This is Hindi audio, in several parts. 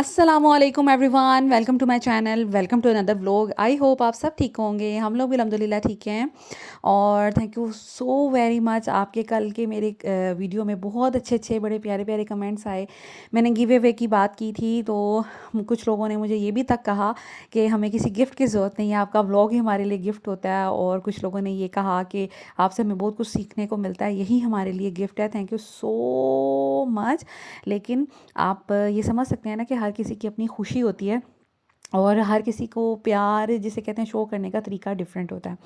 अस्सलामुअलैकुम everyone, welcome to my channel, welcome to another vlog. I hope आप सब ठीक होंगे। हम लोग भी अल्हम्दुलिल्लाह ठीक हैं। और thank you so very much. आपके कल के मेरे वीडियो में बहुत अच्छे अच्छे बड़े प्यारे प्यारे कमेंट्स आए। मैंने गिव अवे की बात की थी तो कुछ लोगों ने मुझे ये भी तक कहा कि हमें किसी गिफ्ट की ज़रूरत नहीं है, आपका व्लॉग ही हमारे लिए गिफ्ट होता है। और कुछ लोगों ने ये कहा कि आपसे हमें बहुत कुछ सीखने को मिलता है, यही हमारे लिए गिफ्ट है। Thank you so much. लेकिन आप ये समझ सकते हैं ना कि हर किसी की अपनी खुशी होती है और हर किसी को प्यार जिसे कहते हैं शो करने का तरीका डिफरेंट होता है।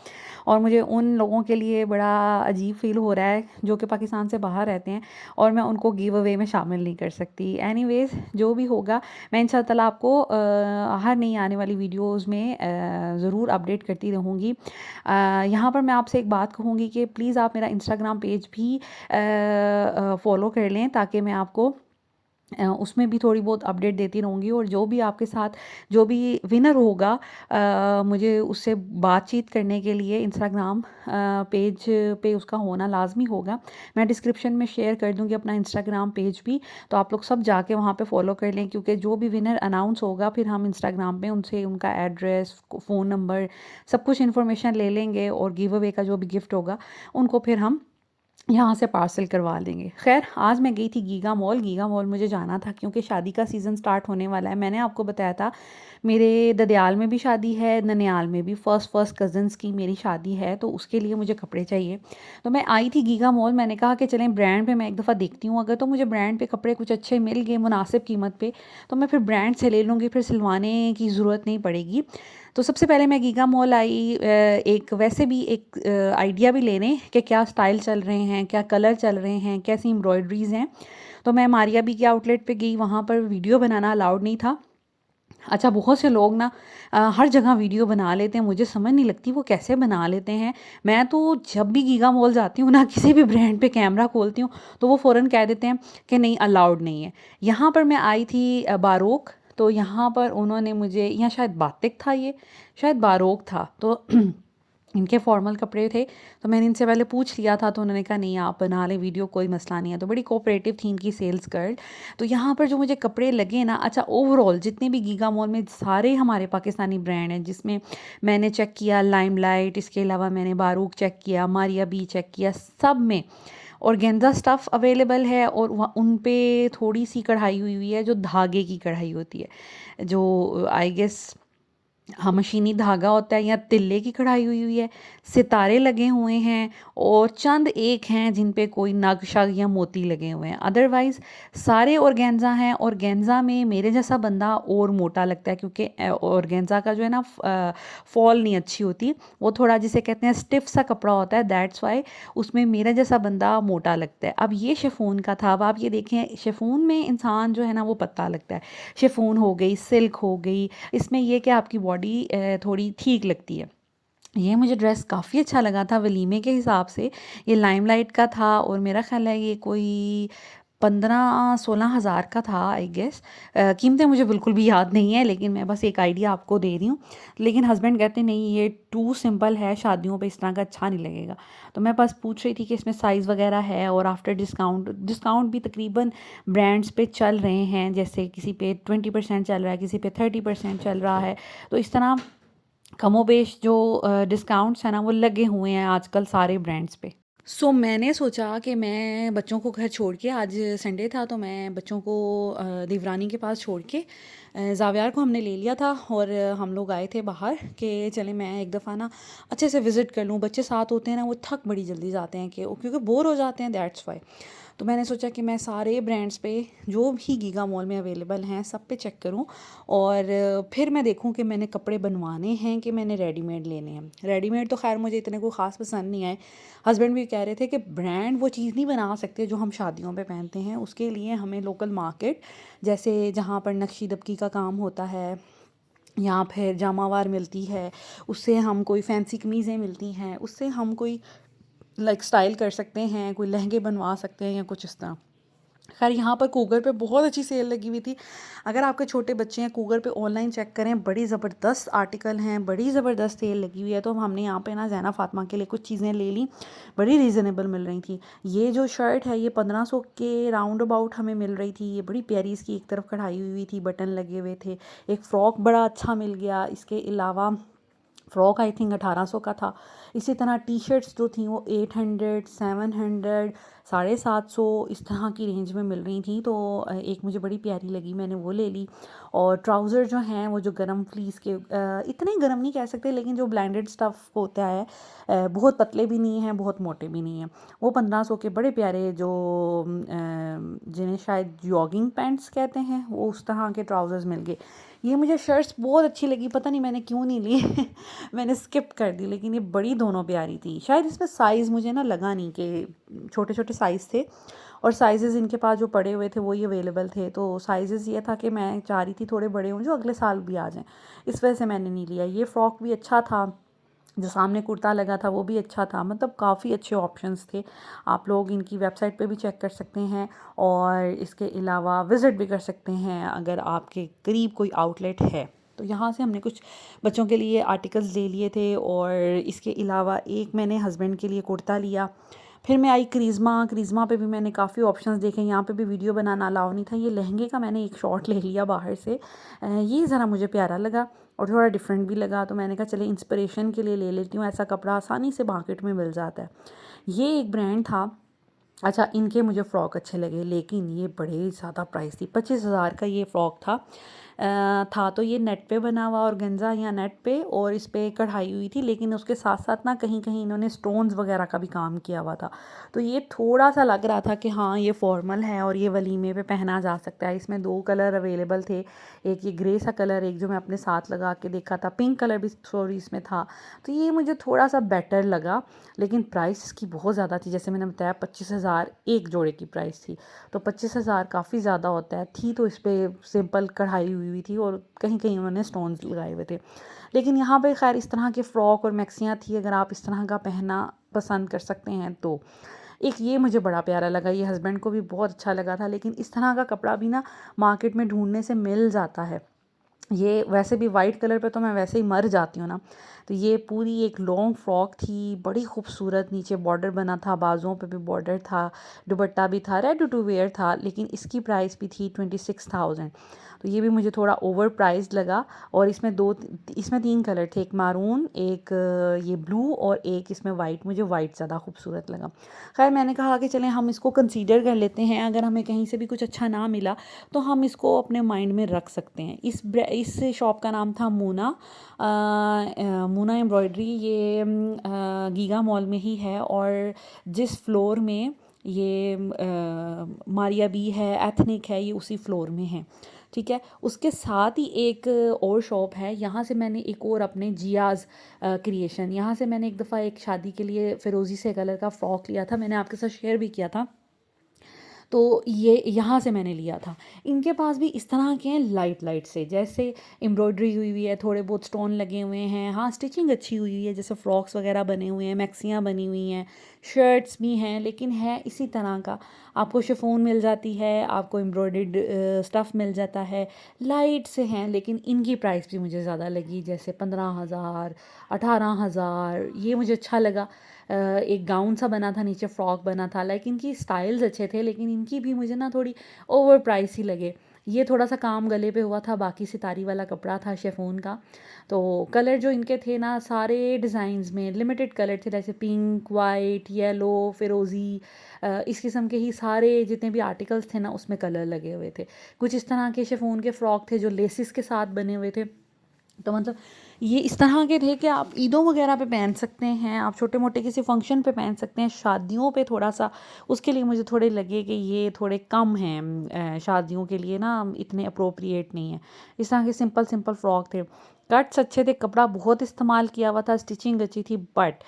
और मुझे उन लोगों के लिए बड़ा अजीब फ़ील हो रहा है जो कि पाकिस्तान से बाहर रहते हैं और मैं उनको गिव अवे में शामिल नहीं कर सकती। एनीवेज़ जो भी होगा मैं इंशाअल्लाह आपको हर नई आने वाली वीडियोस में ज़रूर अपडेट करती रहूँगी। यहाँ पर मैं आपसे एक बात कहूँगी कि प्लीज़ आप मेरा इंस्टाग्राम पेज भी फॉलो कर लें ताकि मैं आपको उसमें भी थोड़ी बहुत अपडेट देती रहूँगी। और जो भी आपके साथ जो भी विनर होगा मुझे उससे बातचीत करने के लिए इंस्टाग्राम पेज पे उसका होना लाजमी होगा। मैं डिस्क्रिप्शन में शेयर कर दूँगी अपना इंस्टाग्राम पेज भी, तो आप लोग सब जाके वहाँ पे फॉलो कर लें क्योंकि जो भी विनर अनाउंस होगा फिर हम इंस्टाग्राम पे उनसे उनका एड्रेस, फ़ोन नंबर, सब कुछ इन्फॉर्मेशन ले लेंगे और गिव अवे का जो भी गिफ्ट होगा उनको फिर हम यहाँ से पार्सल करवा देंगे। खैर आज मैं गई थी गीगा मॉल। गीगा मॉल मुझे जाना था क्योंकि शादी का सीज़न स्टार्ट होने वाला है। मैंने आपको बताया था मेरे ददियाल में भी शादी है, ननियाल में भी फर्स्ट कज़न्स की मेरी शादी है, तो उसके लिए मुझे कपड़े चाहिए। तो मैं आई थी गीगा मॉल। मैंने कहा कि चलें ब्रांड पे मैं एक दफ़ा देखती हूँ, अगर तो मुझे ब्रांड पे कपड़े कुछ अच्छे मिल गए मुनासिब कीमत पे तो मैं फिर ब्रांड से ले लूँगी, फिर सिलवाने की ज़रूरत नहीं पड़ेगी। तो सबसे पहले मैं गीगा मॉल आई एक वैसे भी एक आइडिया भी लेने कि क्या स्टाइल चल रहे हैं, क्या कलर चल रहे हैं, कैसी एम्ब्रॉयडरीज़ हैं। तो मैं मारिया बी के आउटलेट पे गई, वहाँ पर वीडियो बनाना अलाउड नहीं था। अच्छा बहुत से लोग ना हर जगह वीडियो बना लेते हैं, मुझे समझ नहीं लगती वो कैसे बना लेते हैं। मैं तो जब भी गीगा मॉल जाती हूँ ना किसी भी ब्रांड पे कैमरा खोलती हूँ तो वो फ़ौरन कह देते हैं कि नहीं अलाउड नहीं है। यहाँ पर मैं आई थी बारोक, तो यहाँ पर उन्होंने मुझे, यहाँ शायद बातिक था, ये शायद बारोक था, तो इनके फॉर्मल कपड़े थे। तो मैंने इनसे पहले पूछ लिया था तो उन्होंने कहा नहीं आप बना लें वीडियो, कोई मसला नहीं है। तो बड़ी कोऑपरेटिव थी इनकी सेल्स गर्ल। तो यहाँ पर जो मुझे कपड़े लगे ना, अच्छा ओवरऑल जितने भी गीगा मॉल में सारे हमारे पाकिस्तानी ब्रांड हैं, जिसमें मैंने चेक किया लाइमलाइट, इसके अलावा मैंने बारूक चेक किया, मारिया बी चेक किया, सब में ऑर्गेन्जा स्टफ़ अवेलेबल है और उन पे थोड़ी सी कढ़ाई हुई हुई है जो धागे की कढ़ाई होती है, जो आई गेस हाँ मशीनी धागा होता है, या तिल्ले की कढ़ाई हुई हुई है, सितारे लगे हुए हैं और चंद एक हैं जिन पे कोई नक्शा या मोती लगे हुए हैं। अदरवाइज़ सारे ऑर्गेन्जा हैं। ऑर्गेन्जा में मेरे जैसा बंदा और मोटा लगता है क्योंकि ऑर्गेन्जा का जो है ना फॉल नहीं अच्छी होती, वो थोड़ा जिसे कहते हैं स्टिफ सा कपड़ा होता है, दैट्स वाई उसमें मेरा जैसा बंदा मोटा लगता है। अब ये शिफॉन का था। अब आप ये देखें शिफॉन में इंसान जो है ना वो पतला लगता है। शिफॉन हो गई, सिल्क हो गई, इसमें ये कि आपकी बॉडी थोड़ी ठीक लगती है। ये मुझे ड्रेस काफ़ी अच्छा लगा था वलीमे के हिसाब से। ये लाइमलाइट का था और मेरा ख़्याल है ये कोई 15-16 हज़ार का था आई गेस। कीमतें मुझे बिल्कुल भी याद नहीं है, लेकिन मैं बस एक आइडिया आपको दे रही हूँ। लेकिन हस्बैंड कहते नहीं ये टू सिंपल है, शादियों पे इस तरह का अच्छा नहीं लगेगा। तो मैं बस पूछ रही थी कि इसमें साइज़ वगैरह है और आफ्टर डिस्काउंट भी तकरीबन ब्रांड्स पे चल रहे हैं, जैसे किसी पे 20% चल रहा है, किसी पे 30% चल रहा है। तो इस तरह कमोबेश जो डिस्काउंट्स हैं ना वो लगे हुए हैं आजकल सारे ब्रांड्स पे। मैंने सोचा कि मैं बच्चों को घर छोड़ के, आज संडे था तो मैं बच्चों को देवरानी के पास छोड़ के ज़ावियार को हमने ले लिया था और हम लोग आए थे बाहर कि चले मैं एक दफ़ा ना अच्छे से विज़िट कर लूँ। बच्चे साथ होते हैं ना वो थक बड़ी जल्दी जाते हैं कि क्योंकि बोर हो जाते हैं, दैट्स वाई। तो मैंने सोचा कि मैं सारे ब्रांड्स पे जो भी गीगा मॉल में अवेलेबल हैं सब पे चेक करूं और फिर मैं देखूं कि मैंने कपड़े बनवाने हैं कि मैंने रेडीमेड लेने हैं। रेडीमेड तो खैर मुझे इतने को ख़ास पसंद नहीं आए। हस्बैंड भी कह रहे थे कि ब्रांड वो चीज़ नहीं बना सकते जो हम शादियों पे पहनते हैं, उसके लिए हमें लोकल मार्केट जैसे जहाँ पर नक्शी दबकी का काम होता है या फिर जामावार मिलती है, उससे हम कोई फैंसी कमीज़ें मिलती हैं, उससे हम कोई लाइक स्टाइल कर सकते हैं, कोई लहंगे बनवा सकते हैं या कुछ इस तरह। खैर यहाँ पर कूगर पे बहुत अच्छी सेल लगी हुई थी। अगर आपके छोटे बच्चे हैं, कूगर पे ऑनलाइन चेक करें, बड़ी ज़बरदस्त आर्टिकल हैं, बड़ी ज़बरदस्त सेल लगी हुई है। तो हमने यहाँ पे ना ज़ैना फ़ातिमा के लिए कुछ चीज़ें ले ली, बड़ी रीज़नेबल मिल रही थी। ये जो शर्ट है ये 1500 के राउंड अबाउट हमें मिल रही थी। ये बड़ी प्यारी, इसकी एक तरफ कढ़ाई हुई थी, बटन लगे हुए थे। एक फ़्रॉक बड़ा अच्छा मिल गया। इसके अलावा फ़्रॉक आई थिंक 1800 का था। इसी तरह टी शर्ट्स जो थी वो 800, 700, 750 इस तरह की रेंज में मिल रही थी। तो एक मुझे बड़ी प्यारी लगी, मैंने वो ले ली। और ट्राउज़र जो हैं वो जो गरम फ्लीस के, इतने गरम नहीं कह सकते, लेकिन जो ब्लेंडेड स्टफ़ होता है, बहुत पतले भी नहीं हैं, बहुत मोटे भी नहीं हैं, वो 1500 के बड़े प्यारे, जो जिन्हें शायद जॉगिंग पैंट्स कहते हैं, वो उस तरह के ट्राउज़र्स मिल गए। ये मुझे शर्ट्स बहुत अच्छी लगी, पता नहीं मैंने क्यों नहीं ली मैंने स्किप कर दी, लेकिन ये बड़ी दोनों प्यारी थी। शायद इसमें साइज़ मुझे ना लगा नहीं, कि छोटे छोटे साइज़ थे, और साइज़ेज़ इनके पास जो पड़े हुए थे वही अवेलेबल थे। तो साइज़ेज़ ये था कि मैं चाह रही थी थोड़े बड़े हों जो अगले साल भी आ जाएँ, इस वजह से मैंने नहीं लिया। ये फ़्रॉक भी अच्छा था, जो सामने कुर्ता लगा था वो भी अच्छा था, मतलब काफ़ी अच्छे ऑप्शंस थे। आप लोग इनकी वेबसाइट पे भी चेक कर सकते हैं, और इसके अलावा विज़िट भी कर सकते हैं अगर आपके करीब कोई आउटलेट है। तो यहाँ से हमने कुछ बच्चों के लिए आर्टिकल्स ले लिए थे, और इसके अलावा एक मैंने हस्बैंड के लिए कुर्ता लिया। फिर मैं आई करिश्मा पे भी मैंने काफ़ी ऑप्शंस देखे, यहाँ पे भी वीडियो बनाना अलाउ नहीं था। ये लहंगे का मैंने एक शॉट ले लिया बाहर से, ये ज़रा मुझे प्यारा लगा और थोड़ा डिफरेंट भी लगा, तो मैंने कहा चले इंस्पिरेशन के लिए ले लेती हूँ, ऐसा कपड़ा आसानी से मार्केट में मिल जाता है। ये एक ब्रांड था। अच्छा, इनके मुझे फ़्रॉक अच्छे लगे, लेकिन ये बड़े ज़्यादा प्राइस थी। 25,000 का ये फ़्रॉक था तो ये नेट पे बना हुआ और गंजा या नेट पे, और इस पे कढ़ाई हुई थी, लेकिन उसके साथ साथ ना कहीं कहीं इन्होंने स्टोन्स वगैरह का भी काम किया हुआ था। तो ये थोड़ा सा लग रहा था कि हाँ ये फॉर्मल है और ये वलीमे पे पहना जा सकता है। इसमें 2 कलर अवेलेबल थे, एक ये ग्रे सा कलर, एक जो मैं अपने साथ लगा के देखा था, पिंक कलर भी सॉरी इसमें था। तो ये मुझे थोड़ा सा बेटर लगा, लेकिन प्राइस इसकी बहुत ज़्यादा थी। जैसे मैंने बताया 25,000 एक जोड़े की प्राइस थी, तो 25,000 काफ़ी ज़्यादा होता है। थी तो इस पर सिंपल कढ़ाई हुई थी और कहीं कहीं उन्होंने स्टोन्स लगाए हुए थे। लेकिन यहाँ पे खैर इस तरह के फ़्रॉक और मैक्सियाँ थी, अगर आप इस तरह का पहनना पसंद कर सकते हैं तो। एक ये मुझे बड़ा प्यारा लगा, ये हस्बैंड को भी बहुत अच्छा लगा था, लेकिन इस तरह का कपड़ा भी ना मार्केट में ढूंढने से मिल जाता है। ये वैसे भी वाइट कलर पे तो मैं वैसे ही मर जाती हूँ ना। तो ये पूरी एक लॉन्ग फ्रॉक थी, बड़ी खूबसूरत, नीचे बॉर्डर बना था, बाजुओं पे भी बॉर्डर था, दुपट्टा भी था, रेडी टू वेयर था, लेकिन इसकी प्राइस भी थी 26,000। तो ये भी मुझे थोड़ा ओवर प्राइस्ड लगा। और इसमें 3 कलर थे, एक मारून, एक ये ब्लू, और एक इसमें वाइट। मुझे वाइट ज़्यादा खूबसूरत लगा। खैर मैंने कहा कि चलें हम इसको कंसीडर कर लेते हैं, अगर हमें कहीं से भी कुछ अच्छा ना मिला तो हम इसको अपने माइंड में रख सकते हैं। इस शॉप का नाम था मूना एम्ब्रॉयडरी। ये गीगा मॉल में ही है, और जिस फ्लोर में ये मारिया बी है, एथनिक है, ये उसी फ्लोर में है। ठीक है, उसके साथ ही एक और शॉप है, यहाँ से मैंने एक और अपने जियाज़ क्रिएशन, यहाँ से मैंने एक दफ़ा एक शादी के लिए फ़िरोज़ी से कलर का फ़्रॉक लिया था, मैंने आपके साथ शेयर भी किया था। तो ये यहाँ से मैंने लिया था। इनके पास भी इस तरह के हैं लाइट लाइट से, जैसे एम्ब्रॉयडरी हुई हुई है, थोड़े बहुत स्टोन लगे हुए हैं, हाँ स्टिचिंग अच्छी हुई हुई है, जैसे फ्रॉक्स वगैरह बने हुए हैं, मैक्सियाँ बनी हुई हैं, शर्ट्स भी हैं, लेकिन है इसी तरह का। आपको शिफॉन मिल जाती है, आपको एम्ब्रॉयडर्ड स्टफ़ मिल जाता है, लाइट से हैं, लेकिन इनकी प्राइस भी मुझे ज़्यादा लगी, जैसे 15,000, 18,000। ये मुझे अच्छा लगा। एक गाउन सा बना था, नीचे फ्रॉक बना था, लाइक इनकी स्टाइल्स अच्छे थे, लेकिन इनकी भी मुझे ना थोड़ी ओवर प्राइस ही लगे। ये थोड़ा सा काम गले पे हुआ था, बाकी सितारी वाला कपड़ा था शिफॉन का। तो कलर जो इनके थे ना, सारे डिज़ाइंस में लिमिटेड कलर थे, जैसे पिंक, वाइट, येलो, फिरोज़ी, इस किस्म के ही सारे जितने भी आर्टिकल्स थे ना उसमें कलर लगे हुए थे। कुछ इस तरह के शिफॉन के फ़्रॉक थे जो लेसिस के साथ बने हुए थे। तो मतलब ये इस तरह के थे कि आप ईदों वगैरह पे पहन सकते हैं, आप छोटे मोटे किसी फंक्शन पे पहन सकते हैं, शादियों पे थोड़ा सा उसके लिए मुझे थोड़े लगे कि ये थोड़े कम हैं, शादियों के लिए ना इतने अप्रोप्रिएट नहीं है। इस तरह के सिंपल सिंपल फ्रॉक थे, कट्स अच्छे थे, कपड़ा बहुत इस्तेमाल किया हुआ था, स्टिचिंग अच्छी थी, बट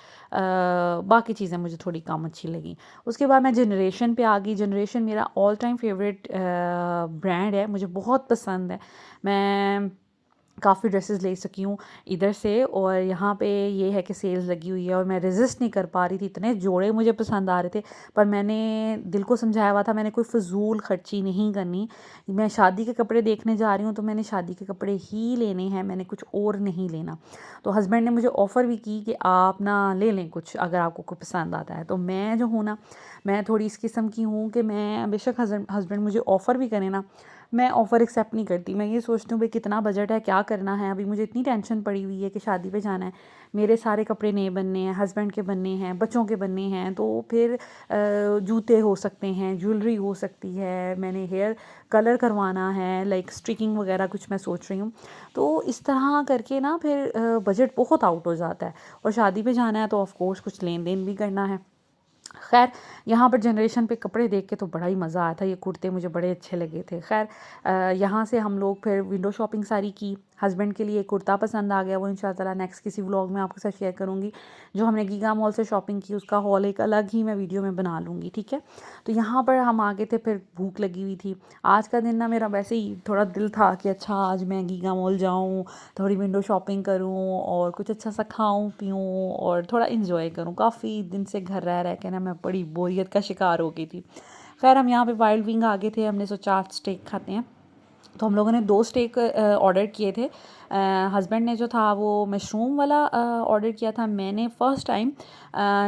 बाकी चीज़ें मुझे थोड़ी कम अच्छी लगी। उसके बाद मैं जनरेशन पे आ गई। जनरेशन मेरा ऑल टाइम फेवरेट ब्रांड है, मुझे बहुत पसंद है। मैं काफ़ी ड्रेसेस ले सकी हूँ इधर से। और यहाँ पे ये है कि सेल्स लगी हुई है और मैं रेजिस्ट नहीं कर पा रही थी, इतने जोड़े मुझे पसंद आ रहे थे। पर मैंने दिल को समझाया हुआ था मैंने कोई फ़िज़ूल खर्ची नहीं करनी। मैं शादी के कपड़े देखने जा रही हूँ तो मैंने शादी के कपड़े ही लेने हैं, मैंने कुछ और नहीं लेना। तो हस्बैंड ने मुझे ऑफ़र भी की कि आप ना ले लें कुछ अगर आपको कोई पसंद आता है। तो मैं जो हूँ ना, मैं थोड़ी इस किस्म की हूँ कि मैं बेशक हस्बैंड मुझे ऑफ़र भी करें ना, मैं ऑफ़र एक्सेप्ट नहीं करती। मैं ये सोचती हूँ भाई कितना बजट है, क्या करना है, अभी मुझे इतनी टेंशन पड़ी हुई है कि शादी पे जाना है, मेरे सारे कपड़े नए बनने हैं, हस्बैंड के बनने हैं, बच्चों के बनने हैं, तो फिर जूते हो सकते हैं, ज्वेलरी हो सकती है, मैंने हेयर कलर करवाना है, लाइक स्ट्रिकिंग वगैरह कुछ मैं सोच रही हूँ। तो इस तरह करके ना फिर बजट बहुत आउट हो जाता है। और शादी पे जाना है तो ऑफ़ कोर्स कुछ लेन देन भी करना है। खैर, यहाँ पर जनरेशन पे कपड़े देख के तो बड़ा ही मज़ा आया था, ये कुर्ते मुझे बड़े अच्छे लगे थे। खैर यहाँ से हम लोग फिर विंडो शॉपिंग सारी की। हस्बैंड के लिए कुर्ता पसंद आ गया, वो इंशाल्लाह नेक्स्ट किसी व्लॉग में आपके साथ शेयर करूँगी। जो हमने गीगा मॉल से शॉपिंग की उसका हॉल एक अलग ही मैं वीडियो में बना लूँगी, ठीक है। तो यहाँ पर हम आ गए थे, फिर भूख लगी हुई थी। आज का दिन ना मेरा वैसे ही थोड़ा दिल था कि अच्छा आज मैं गीगा मॉल जाऊँ, थोड़ी विंडो शॉपिंग करूँ और कुछ अच्छा सा खाऊँ पीऊँ और थोड़ा इंजॉय करूँ। काफ़ी दिन से घर रह के ना मैं बड़ी बोरियत का शिकार हो गई थी। खैर हम यहाँ पे वाइल्ड विंग आ गए थे, हमने सोचा आज स्टेक खाते हैं। तो हम लोगों ने 2 स्टेक ऑर्डर किए थे। हस्बैंड ने जो था वो मशरूम वाला ऑर्डर किया था, मैंने फ़र्स्ट टाइम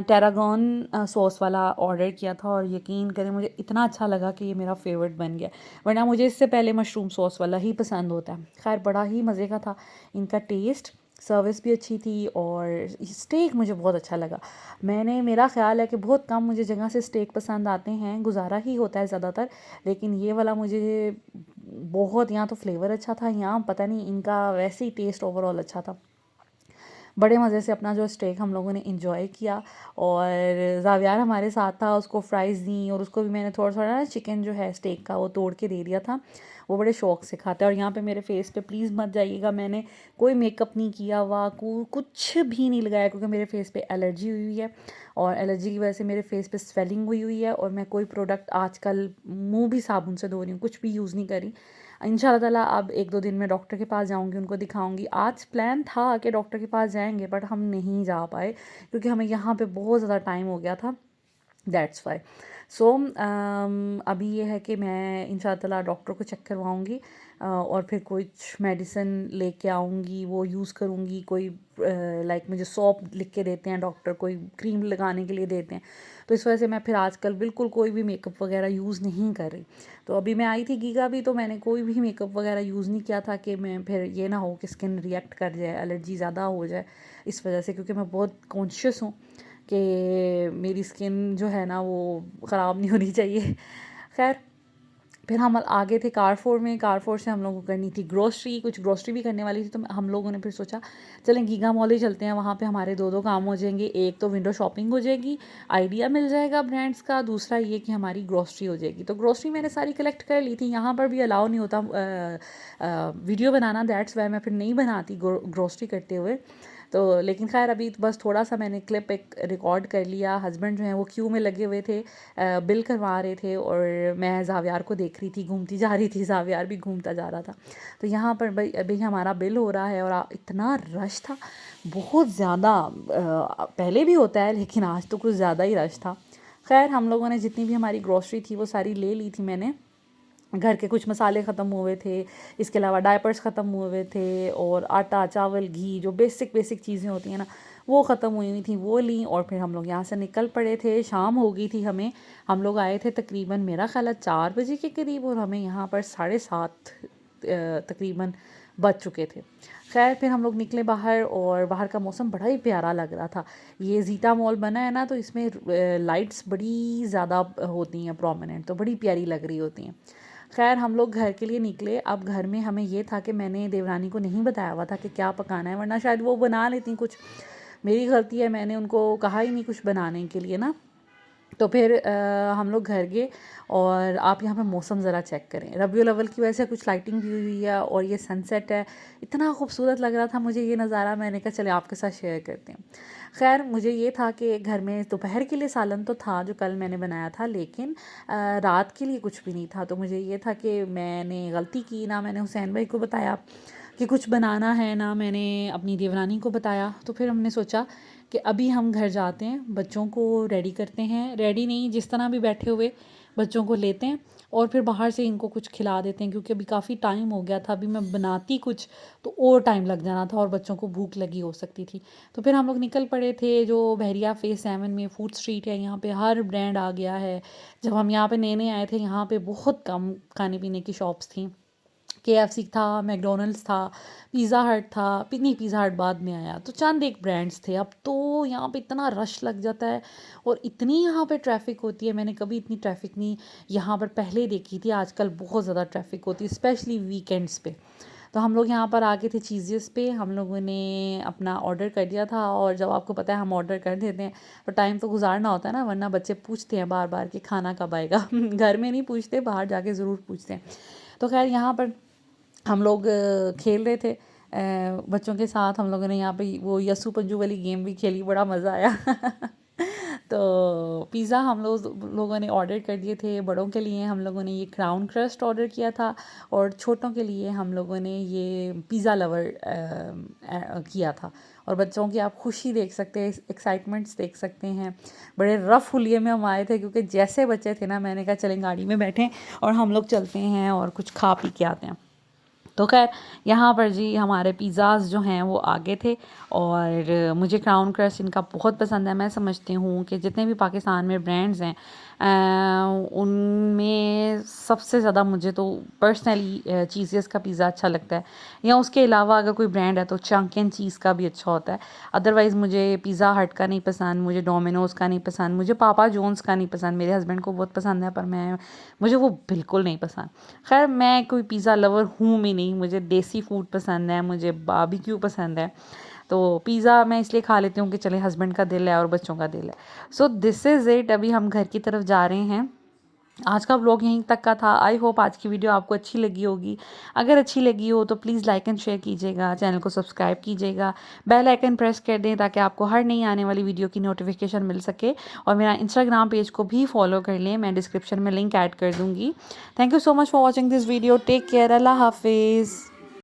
टैरागॉन सॉस वाला ऑर्डर किया था और यकीन करें मुझे इतना अच्छा लगा कि ये मेरा फ़ेवरेट बन गया। वरना मुझे इससे पहले मशरूम सॉस वाला ही पसंद होता है। खैर बड़ा ही मज़े का था इनका टेस्ट, सर्विस भी अच्छी थी और स्टेक मुझे बहुत अच्छा लगा। मेरा ख़्याल है कि बहुत कम मुझे जगह से स्टेक पसंद आते हैं, गुज़ारा ही होता है ज़्यादातर, लेकिन ये वाला मुझे बहुत, यहाँ तो फ्लेवर अच्छा था, यहाँ पता नहीं इनका वैसे ही टेस्ट ओवरऑल अच्छा था। बड़े मज़े से अपना जो स्टेक हम लोगों ने इंजॉय किया और ज़ावियार हमारे साथ था, उसको फ्राइज़ दी और उसको भी मैंने थोड़ा थोड़ा ना चिकन जो है स्टेक का वो तोड़ के दे दिया था। वो बड़े शौक़ से खाता है। और यहाँ पे मेरे फेस पे प्लीज़ मत जाइएगा, मैंने कोई मेकअप नहीं किया हुआ, कुछ भी नहीं लगाया क्योंकि मेरे फेस पे एलर्जी हुई हुई है और एलर्जी की वजह से मेरे फेस पे स्वेलिंग हुई हुई है और मैं कोई प्रोडक्ट आजकल मुँह भी साबुन से धो रही हूँ, कुछ भी यूज़ नहीं करी। इंशाल्लाह ताला अब 1-2 दिन में डॉक्टर के पास जाऊँगी, उनको दिखाऊँगी। आज प्लान था कि डॉक्टर के पास जाएँगे बट हम नहीं जा पाए क्योंकि हमें यहाँ पे बहुत ज़्यादा टाइम हो गया था, दैट्स वाई। सो अभी ये है कि मैं इंशाल्लाह ताला डॉक्टर को चेक करवाऊँगी और फिर कुछ मेडिसिन लेके आऊँगी, वो यूज़ करूँगी। कोई लाइक मुझे सौंफ लिख के देते हैं डॉक्टर, कोई क्रीम लगाने के लिए देते हैं। तो इस वजह से मैं फिर आजकल बिल्कुल कोई भी मेकअप वगैरह यूज़ नहीं कर रही। तो अभी मैं आई थी गीगा भी तो मैंने कोई भी मेकअप वगैरह यूज़ नहीं किया था कि मैं फिर ये ना हो कि स्किन रिएक्ट कर जाए, एलर्जी ज़्यादा हो जाए इस वजह से, क्योंकि मैं बहुत कॉन्शियस हूँ कि मेरी स्किन जो है ना वो ख़राब नहीं होनी चाहिए। खैर फिर हम आ गए थे कारफोर में। कारफोर से हम लोगों को करनी थी ग्रोसरी, कुछ ग्रोसरी भी करने वाली थी। तो हम लोगों ने फिर सोचा चलें गीगा मॉल ही चलते हैं, वहाँ पे हमारे 2 काम हो जाएंगे। एक तो विंडो शॉपिंग हो जाएगी, आइडिया मिल जाएगा ब्रांड्स का, दूसरा ये कि हमारी ग्रोसरी हो जाएगी। तो ग्रोसरी मैंने सारी कलेक्ट कर ली थी। यहाँ पर भी अलाउ नहीं होता वीडियो बनाना, दैट्स वाई मैं फिर नहीं बनाती ग्रोसरी करते हुए। तो लेकिन खैर अभी बस थोड़ा सा मैंने क्लिप एक रिकॉर्ड कर लिया। हस्बैंड जो हैं वो क्यू में लगे हुए थे, बिल करवा रहे थे और मैं ज़ावियार को देख रही थी, घूमती जा रही थी, ज़ावियार भी घूमता जा रहा था। तो यहाँ पर भाई अभी हमारा बिल हो रहा है और इतना रश था, बहुत ज़्यादा। पहले भी होता है लेकिन आज तो कुछ ज़्यादा ही रश था। खैर हम लोगों ने जितनी भी हमारी ग्रॉसरी थी वो सारी ले ली थी मैंने। घर के कुछ मसाले ख़त्म हुए थे, इसके अलावा डायपर्स ख़त्म हुए थे और आटा, चावल, घी, जो बेसिक चीज़ें होती हैं ना वो ख़त्म हुई हुई थी, वो ली। और फिर हम लोग यहाँ से निकल पड़े थे। शाम हो गई थी हमें, हम लोग आए थे तकरीबन मेरा ख़्याल है 4 बजे के करीब और हमें यहाँ पर 7:30 तकरीबन बज चुके थे। खैर फिर हम लोग निकले बाहर और बाहर का मौसम बड़ा ही प्यारा लग रहा था। ये ज़ीटा मॉल बना है ना तो इसमें लाइट्स बड़ी ज़्यादा होती हैं प्रोमिनेंट, तो बड़ी प्यारी लग रही होती हैं। खैर हम लोग घर के लिए निकले। अब घर में हमें ये था कि मैंने देवरानी को नहीं बताया हुआ था कि क्या पकाना है, वरना शायद वो बना लेती कुछ। मेरी गलती है, मैंने उनको कहा ही नहीं कुछ बनाने के लिए ना। तो फिर हम लोग घर गए और आप यहाँ पे मौसम ज़रा चेक करें, रबीउल अव्वल की वजह से कुछ लाइटिंग भी हुई है और ये सनसेट है, इतना खूबसूरत लग रहा था मुझे ये नज़ारा। मैंने कहा चले आपके साथ शेयर करते हैं। खैर मुझे ये था कि घर में दोपहर के लिए सालन तो था जो कल मैंने बनाया था, लेकिन रात के लिए कुछ भी नहीं था। तो मुझे ये था कि मैंने गलती की ना, मैंने हुसैन भाई को बताया कि कुछ बनाना है ना, मैंने अपनी देवरानी को बताया। तो फिर हमने सोचा कि अभी हम घर जाते हैं, बच्चों को रेडी करते हैं, रेडी नहीं जिस तरह भी बैठे हुए बच्चों को लेते हैं और फिर बाहर से इनको कुछ खिला देते हैं, क्योंकि अभी काफ़ी टाइम हो गया था। अभी मैं बनाती कुछ तो और टाइम लग जाना था और बच्चों को भूख लगी हो सकती थी। तो फिर हम लोग निकल पड़े थे। जो बहरिया फेज़ 7 में फूड स्ट्रीट है, यहाँ पे हर ब्रांड आ गया है। जब हम यहाँ पे नए-नए आए थे, यहाँ पे बहुत कम खाने-पीने की शॉप्स थी। केएफसी था, मैकडॉनल्ड्स था, पिज़्ज़ा हट था। नहीं, पिज़्ज़ा हट बाद में आया। तो चंद एक ब्रांड्स थे। अब तो यहाँ पे इतना रश लग जाता है और इतनी यहाँ पे ट्रैफ़िक होती है, मैंने कभी इतनी ट्रैफ़िक नहीं यहाँ पर पहले देखी थी। आजकल बहुत ज़्यादा ट्रैफ़िक होती है, स्पेशली वीकेंड्स पे। तो हम लोग यहाँ पर आ गए थे चीज़ेस पे। हम लोगों ने अपना ऑर्डर कर दिया था और जब आपको पता है हम ऑर्डर कर देते हैं तो टाइम तो गुजारना होता है ना, वरना बच्चे पूछते हैं बार बार कि खाना कब आएगा। घर में नहीं पूछते, बाहर जाके ज़रूर पूछते हैं। तो खैर यहाँ पर हम लोग खेल रहे थे बच्चों के साथ। हम लोगों ने यहाँ पे वो यस्सू पंजू वाली गेम भी खेली, बड़ा मज़ा आया। तो पिज़्ज़ा हम लोगों ने ऑर्डर कर दिए थे। बड़ों के लिए हम लोगों ने ये क्राउन क्रस्ट ऑर्डर किया था और छोटों के लिए हम लोगों ने ये पिज़्ज़ा लवर किया था। और बच्चों की आप खुशी देख सकते हैं, एक्साइटमेंट्स देख सकते हैं। बड़े रफ़ हुलिये में हम आए थे, क्योंकि जैसे बच्चे थे ना, मैंने कहा चलें गाड़ी में बैठें और हम लोग चलते हैं और कुछ खा पी के आते हैं। तो खैर यहाँ पर जी हमारे पिज़्ज़ाज़ जो हैं वो आगे थे और मुझे क्राउन क्रस्ट इनका बहुत पसंद है। मैं समझती हूँ कि जितने भी पाकिस्तान में ब्रांड्स हैं उनमें सबसे ज़्यादा मुझे तो पर्सनली चीज़ेस का पिज़्ज़ा अच्छा लगता है, या उसके अलावा अगर कोई ब्रांड है तो चंक एंड चीज़ का भी अच्छा होता है। अदरवाइज़ मुझे पिज़्ज़ा हट का नहीं पसंद, मुझे डोमिनोज़ का नहीं पसंद, मुझे पापा जॉन्स का नहीं पसंद। मेरे हस्बैंड को बहुत पसंद है पर मुझे वो बिल्कुल नहीं पसंद। खैर मैं कोई पिज़्ज़ा लवर हूँ भी नहीं, मुझे देसी फूड पसंद है, मुझे बारबेक्यू पसंद है। तो पिज़्ज़ा मैं इसलिए खा लेती हूँ कि चले हस्बैंड का दिल है और बच्चों का दिल है। So this is it. अभी हम घर की तरफ जा रहे हैं। आज का व्लॉग यहीं तक का था। आई होप आज की वीडियो आपको अच्छी लगी होगी। अगर अच्छी लगी हो तो प्लीज़ लाइक एंड शेयर कीजिएगा, चैनल को सब्सक्राइब कीजिएगा, बेल आइकन प्रेस कर दें ताकि आपको हर नई आने वाली वीडियो की नोटिफिकेशन मिल सके। और मेरा इंस्टाग्राम पेज को भी फॉलो कर लें, मैं डिस्क्रिप्शन में लिंक ऐड कर दूँगी। Thank you so much for watching this video. Take care. अल्लाह हाफिज़।